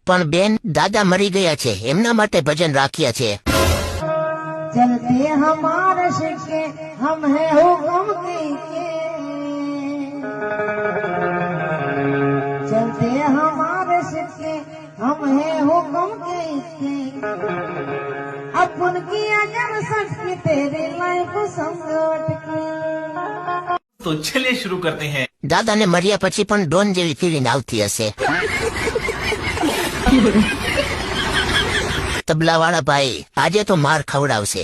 પણ બેન, દાદા મરી ગયા છે, એમના માટે ભજન રાખ્યા છે. चलते हमारे सिक्के हम है हुक्म के चलते हमारे सिक्के हम है हुक्म के अपन किया जन सच की तेरी लाइफ संकट की. तो चलिए शुरू करते हैं. દાદાને મર્યા પછી પણ ડોન જેવી ફિલિંગ આવતી હશે. તબલાવાળા ભાઈ આજે તો માર ખવડાવશે.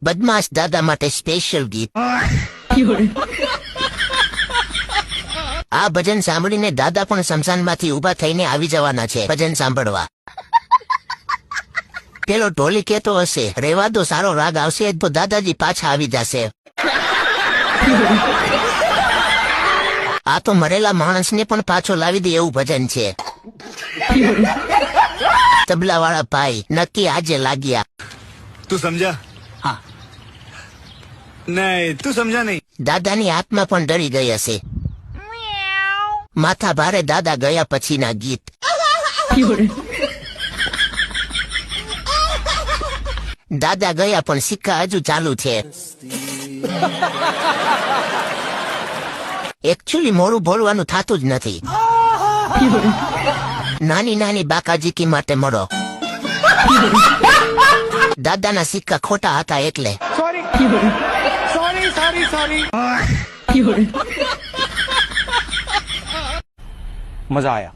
બદમાશ દાદા માટે સ્પેશિયલ ગીત. આ ભજન સાંભળીને દાદા પણ શમશાનમાંથી ઊભા થઈને આવી જવાના છે ભજન સાંભળવા. પેલો ઢોલી કહેતો હશે, રેવા દો, સારો રાગ આવશે તો દાદાજી પાછા આવી જશે. આ તો મરેલા માણસને પણ પાછો લાવી દે એવું ભજન છે. તબલાવાળા ભાઈ નક્કી આજે લાગ્યા. તું સમજા? હા. નહીં, તું સમજા નહીં. દાદાની આત્મા પણ ડરી ગઈ હશે. માથા ભારે દાદા ગયા પછીના ગીત. દાદા ગયા પણ સિક્કા હજુ ચાલુ છે. એકચ્યુઅલી મોડું બોલવાનું થતું જ નથી. નાની નાની બાકાજીકી માટે મળો. દાદાના સિક્કા ખોટા હતા એટલે. मजा आया.